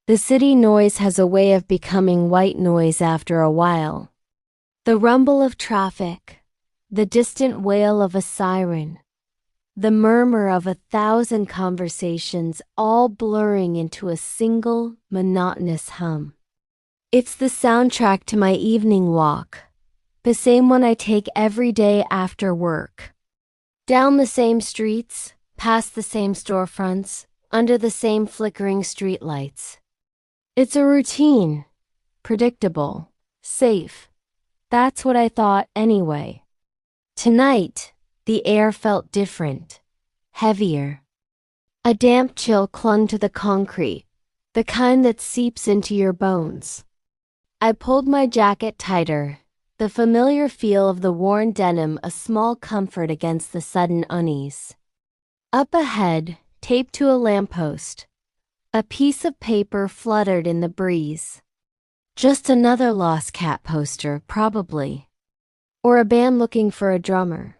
The city noise has a way of becoming white noise after a while. The rumble of traffic, the distant wail of a siren, the murmur of 1,000 conversations all blurring into a single, monotonous hum. It's the soundtrack to my evening walk, the same one I take every day after work. Down the same streets, past the same storefronts, under the same flickering streetlights. It's a routine, predictable, safe. That's what I thought anyway. Tonight, the air felt different, heavier. A damp chill clung to the concrete, the kind that seeps into your bones. I pulled my jacket tighter, the familiar feel of the worn denim a small comfort against the sudden unease. Up ahead, taped to a lamppost, a piece of paper fluttered in the breeze. Just another Lost Cat poster, probably. Or a band looking for a drummer.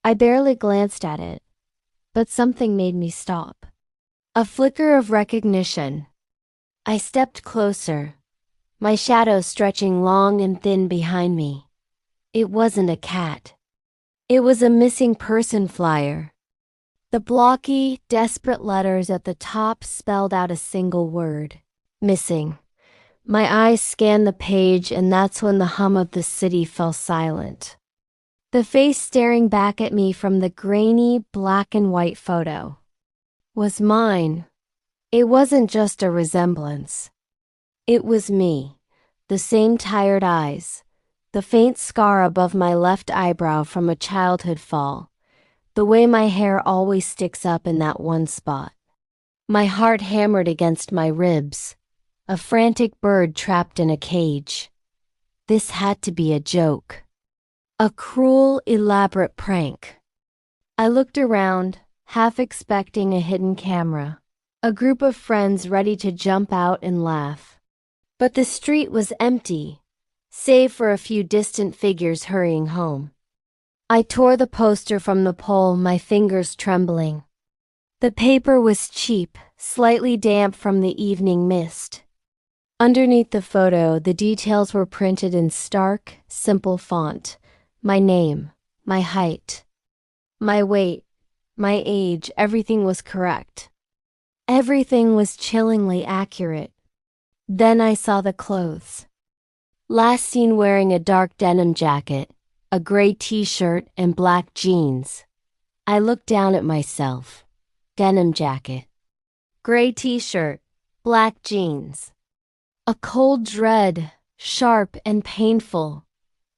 I barely glanced at it, but something made me stop. A flicker of recognition. I stepped closer, my shadow stretching long and thin behind me. It wasn't a cat. It was a missing person flyer. The blocky, desperate letters at the top spelled out a single word. Missing. My eyes scanned the page, and that's when the hum of the city fell silent. The face staring back at me from the grainy, black and white photo was mine. It wasn't just a resemblance. It was me, the same tired eyes, the faint scar above my left eyebrow from a childhood fall, the way my hair always sticks up in that one spot. My heart hammered against my ribs, a frantic bird trapped in a cage. This had to be a joke. A cruel, elaborate prank. I looked around, half expecting a hidden camera, a group of friends ready to jump out and laugh. But the street was empty, save for a few distant figures hurrying home. I tore the poster from the pole, my fingers trembling. The paper was cheap, slightly damp from the evening mist. Underneath the photo, the details were printed in stark, simple font. My name, my height, my weight, my age, everything was correct. Everything was chillingly accurate. Then I saw the clothes. Last seen wearing a dark denim jacket, a gray t-shirt and black jeans. I looked down at myself. Denim jacket, gray t-shirt, black jeans. A cold dread, sharp and painful,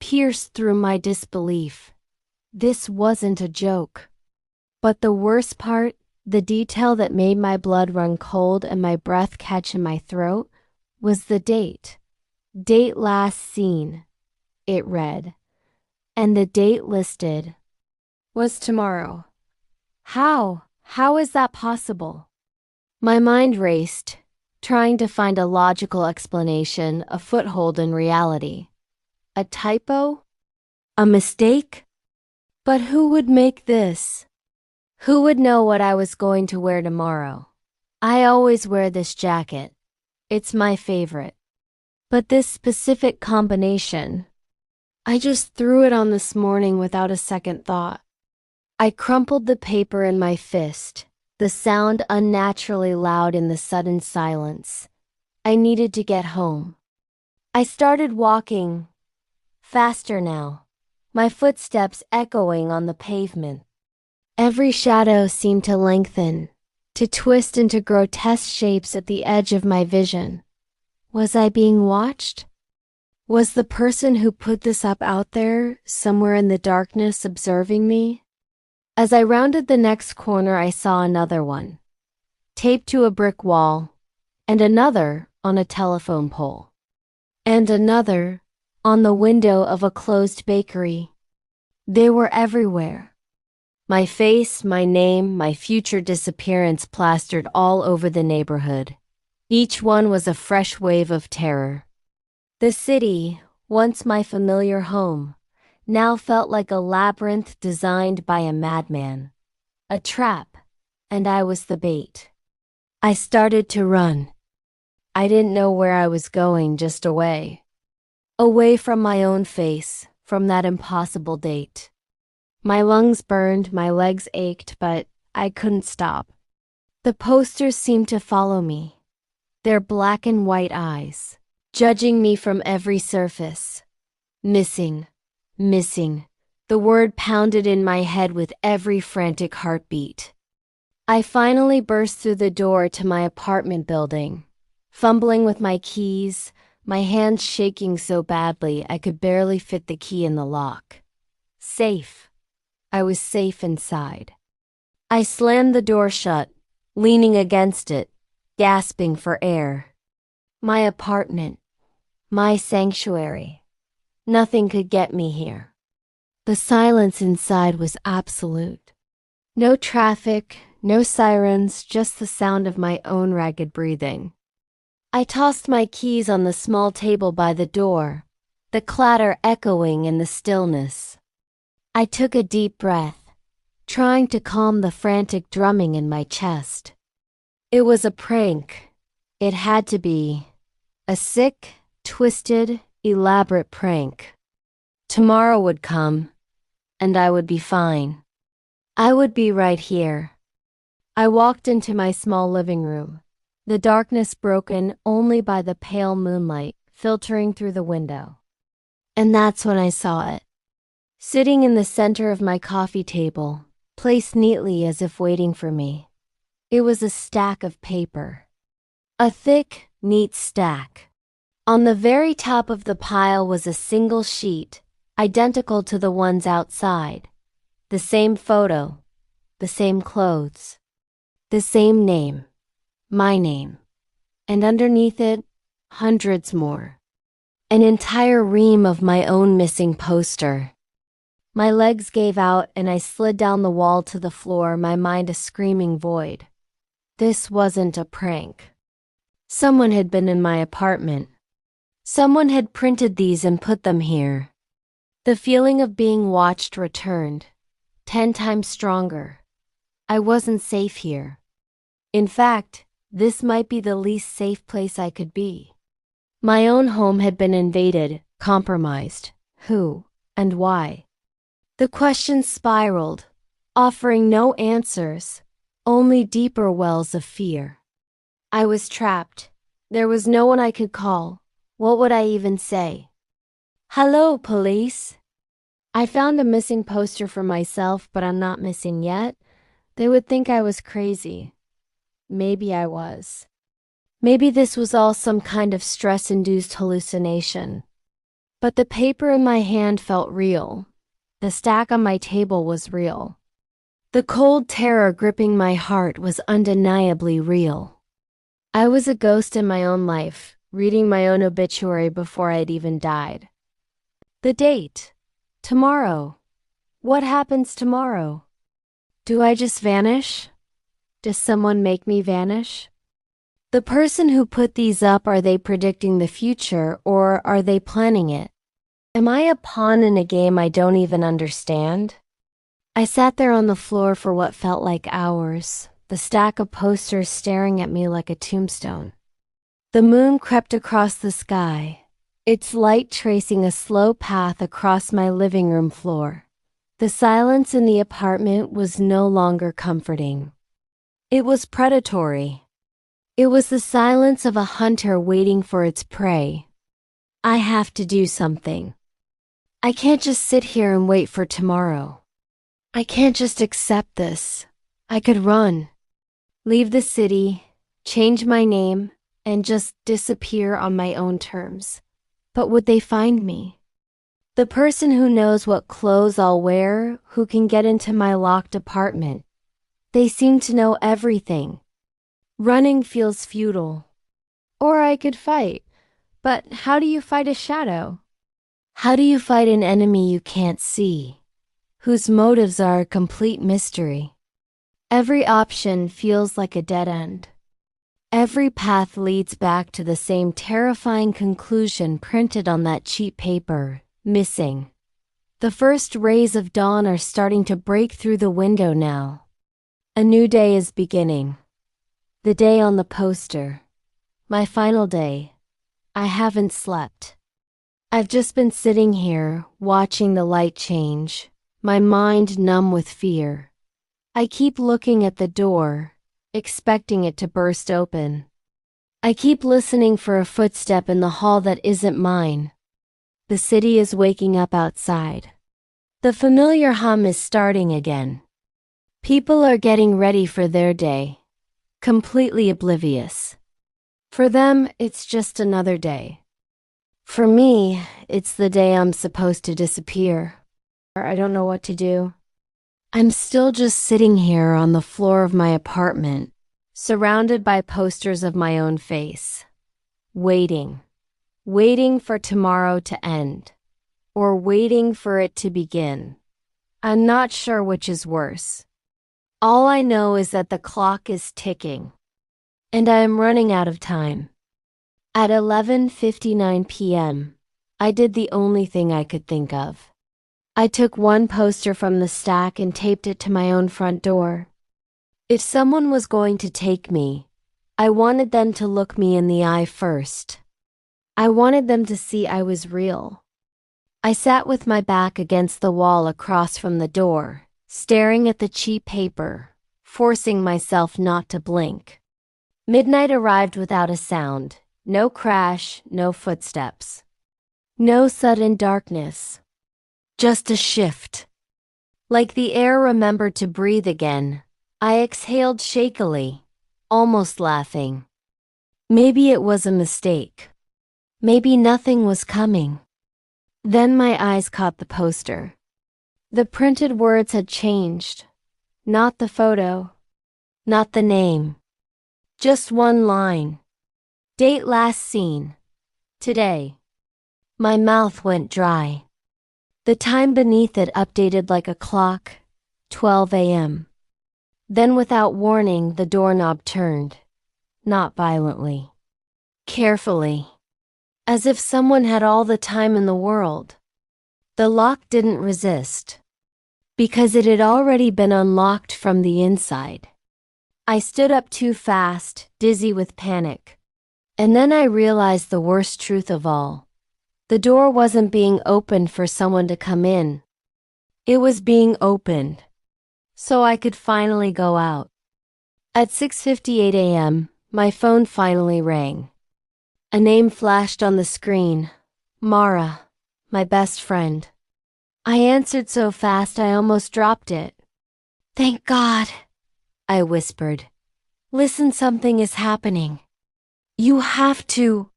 pierced through my disbelief. This wasn't a joke. But the worst part, the detail that made my blood run cold and my breath catch in my throat, was the date. Date last seen, it read. And the date listed was tomorrow. How is that possible? My mind raced, trying to find a logical explanation, a foothold in reality. A typo? A mistake? But who would make this? Who would know what I was going to wear tomorrow? I always wear this jacket. It's my favorite. But this specific combination, I just threw it on this morning without a second thought. I crumpled the paper in my fist, the sound unnaturally loud in the sudden silence. I needed to get home. I started walking, faster now, my footsteps echoing on the pavement. Every shadow seemed to lengthen, to twist into grotesque shapes at the edge of my vision. Was I being watched? Was the person who put this up out there, somewhere in the darkness, observing me? As I rounded the next corner, I saw another one, taped to a brick wall, and another on a telephone pole, and another on the window of a closed bakery. They were everywhere. My face, my name, my future disappearance plastered all over the neighborhood. Each one was a fresh wave of terror. The city, once my familiar home, now felt like a labyrinth designed by a madman. A trap, and I was the bait. I started to run. I didn't know where I was going, just away. Away from my own face, from that impossible date. My lungs burned, my legs ached, but I couldn't stop. The posters seemed to follow me, their black and white eyes, judging me from every surface. Missing, missing. The word pounded in my head with every frantic heartbeat. I finally burst through the door to my apartment building, fumbling with my keys, my hands shaking so badly I could barely fit the key in the lock. Safe. I was safe inside. I slammed the door shut, leaning against it, gasping for air. My apartment. My sanctuary. Nothing could get me here. The silence inside was absolute. No traffic, no sirens, just the sound of my own ragged breathing. I tossed my keys on the small table by the door, the clatter echoing in the stillness. I took a deep breath, trying to calm the frantic drumming in my chest. It was a prank. It had to be. A sick, twisted, elaborate prank. Tomorrow would come, and I would be fine. I would be right here. I walked into my small living room, the darkness broken only by the pale moonlight filtering through the window. And that's when I saw it. Sitting in the center of my coffee table, placed neatly as if waiting for me. It was a stack of paper. A thick, neat stack. On the very top of the pile was a single sheet, identical to the ones outside. The same photo, the same clothes, the same name, my name. And underneath it, hundreds more. An entire ream of my own missing poster. My legs gave out and I slid down the wall to the floor, my mind a screaming void. This wasn't a prank. Someone had been in my apartment. Someone had printed these and put them here. The feeling of being watched returned, 10 times stronger. I wasn't safe here. In fact, this might be the least safe place I could be. My own home had been invaded, compromised. Who and why? The questions spiraled, offering no answers, only deeper wells of fear. I was trapped. There was no one I could call. What would I even say? Hello, police. I found a missing poster for myself, but I'm not missing yet. They would think I was crazy. Maybe I was. Maybe this was all some kind of stress-induced hallucination. But the paper in my hand felt real. The stack on my table was real. The cold terror gripping my heart was undeniably real. I was a ghost in my own life, reading my own obituary before I'd even died. The date. Tomorrow. What happens tomorrow? Do I just vanish? Does someone make me vanish? The person who put these up, are they predicting the future or are they planning it? Am I a pawn in a game I don't even understand? I sat there on the floor for what felt like hours, the stack of posters staring at me like a tombstone. The moon crept across the sky, its light tracing a slow path across my living room floor. The silence in the apartment was no longer comforting. It was predatory. It was the silence of a hunter waiting for its prey. I have to do something. I can't just sit here and wait for tomorrow. I can't just accept this. I could run, leave the city, change my name, and just disappear on my own terms. But would they find me? The person who knows what clothes I'll wear, who can get into my locked apartment. They seem to know everything. Running feels futile. Or I could fight. But how do you fight a shadow? How do you fight an enemy you can't see, whose motives are a complete mystery? Every option feels like a dead end. Every path leads back to the same terrifying conclusion printed on that cheap paper: missing. The first rays of dawn are starting to break through the window now. A new day is beginning. The day on the poster. My final day. I haven't slept. I've just been sitting here, watching the light change, my mind numb with fear. I keep looking at the door, expecting it to burst open. I keep listening for a footstep in the hall that isn't mine. The city is waking up outside. The familiar hum is starting again. People are getting ready for their day, completely oblivious. For them, it's just another day. For me, it's the day I'm supposed to disappear. I don't know what to do. I'm still just sitting here on the floor of my apartment, surrounded by posters of my own face. Waiting for tomorrow to end, or waiting for it to begin. I'm not sure which is worse. All I know is that the clock is ticking, and I am running out of time. At 11:59 p.m., I did the only thing I could think of. I took one poster from the stack and taped it to my own front door. If someone was going to take me, I wanted them to look me in the eye first. I wanted them to see I was real. I sat with my back against the wall across from the door, staring at the cheap paper, forcing myself not to blink. Midnight arrived without a sound, no crash, no footsteps. No sudden darkness. Just a shift. Like the air remembered to breathe again, I exhaled shakily, almost laughing. Maybe it was a mistake. Maybe nothing was coming. Then my eyes caught the poster. The printed words had changed. Not the photo. Not the name. Just one line. Date last seen. Today. My mouth went dry. The time beneath it updated like a clock, 12 a.m. Then without warning, the doorknob turned. Not violently. Carefully. As if someone had all the time in the world. The lock didn't resist. Because it had already been unlocked from the inside. I stood up too fast, dizzy with panic. And then I realized the worst truth of all. The door wasn't being opened for someone to come in. It was being opened. So I could finally go out. At 6:58 a.m., my phone finally rang. A name flashed on the screen. Mara, my best friend. I answered so fast I almost dropped it. Thank God, I whispered. Listen, something is happening. You have to.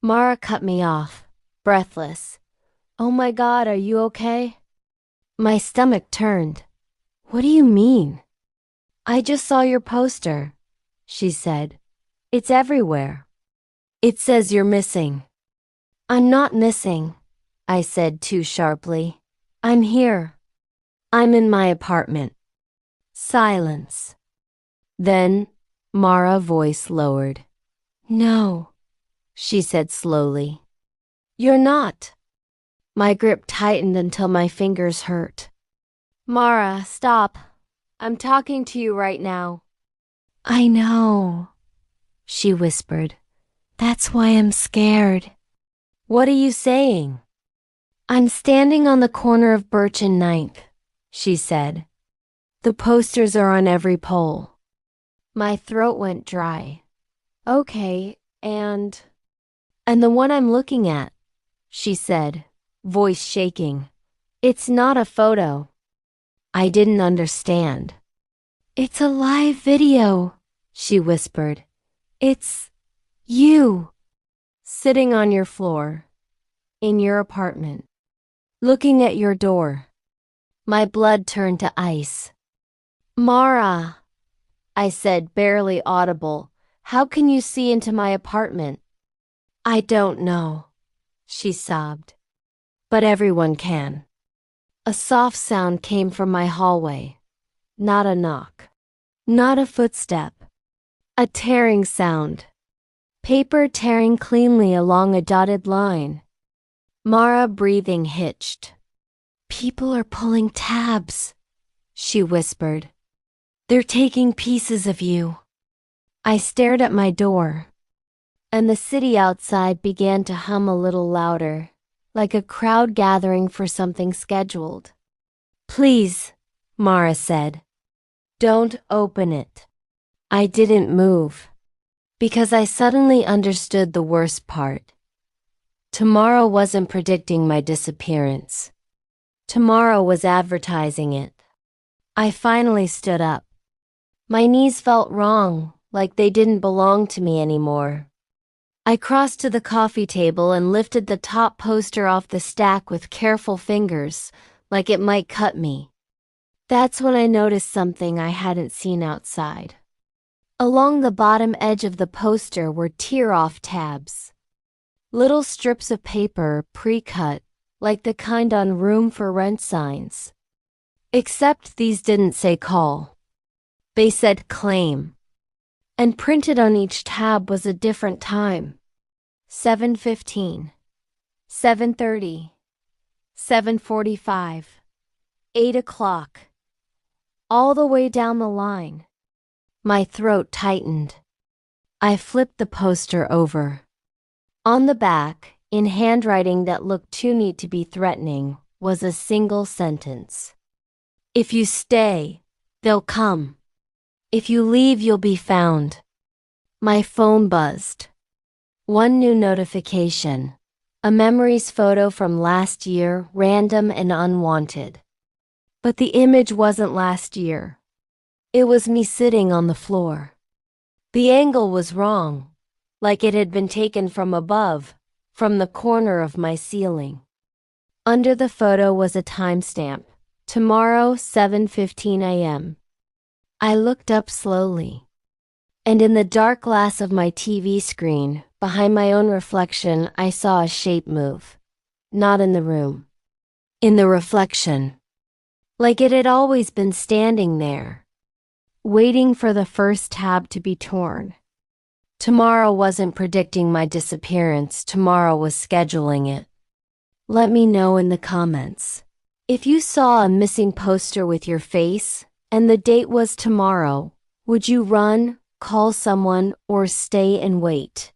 Mara cut me off, breathless. Oh my God, are you okay? My stomach turned. What do you mean? I just saw your poster, she said. It's everywhere. It says you're missing. I'm not missing, I said too sharply. I'm here. I'm in my apartment. Silence. Then, Mara's voice lowered. No, she said slowly. You're not. My grip tightened until my fingers hurt. Mara, stop. I'm talking to you right now. I know, she whispered. That's why I'm scared. What are you saying? I'm standing on the corner of Birch and Ninth, she said. The posters are on every pole. My throat went dry. Okay, and the one I'm looking at, she said, voice shaking. It's not a photo. I didn't understand. It's a live video, she whispered. It's you, sitting on your floor, in your apartment, looking at your door. My blood turned to ice. Mara, I said, barely audible. How can you see into my apartment? I don't know, she sobbed. But everyone can. A soft sound came from my hallway. Not a knock. Not a footstep. A tearing sound. Paper tearing cleanly along a dotted line. Mara breathing hitched. People are pulling tabs, she whispered. They're taking pieces of you. I stared at my door. and the city outside began to hum a little louder, like a crowd gathering for something scheduled. "Please," Mara said. "Don't open it." I didn't move, because I suddenly understood the worst part. Tomorrow wasn't predicting my disappearance. Tomorrow was advertising it. I finally stood up. My knees felt wrong, like they didn't belong to me anymore. I crossed to the coffee table and lifted the top poster off the stack with careful fingers, like it might cut me. That's when I noticed something I hadn't seen outside. Along the bottom edge of the poster were tear-off tabs. Little strips of paper pre-cut, like the kind on room for rent signs. Except these didn't say call. They said claim. And printed on each tab was a different time. 7:15, 7:30, 7:45, 8 o'clock. All the way down the line. My throat tightened. I flipped the poster over. On the back, in handwriting that looked too neat to be threatening, was a single sentence. "If you stay, they'll come. If you leave, you'll be found." My phone buzzed. One new notification. A memories photo from last year, random and unwanted. But the image wasn't last year. It was me sitting on the floor. The angle was wrong, like it had been taken from above, from the corner of my ceiling. Under the photo was a timestamp. Tomorrow, 7:15 a.m. I looked up slowly. And in the dark glass of my TV screen, behind my own reflection, I saw a shape move. Not in the room. In the reflection. Like it had always been standing there, waiting for the first tab to be torn. Tomorrow wasn't predicting my disappearance, tomorrow was scheduling it. Let me know in the comments. If you saw a missing poster with your face, and the date was tomorrow, would you run, call someone, or stay and wait?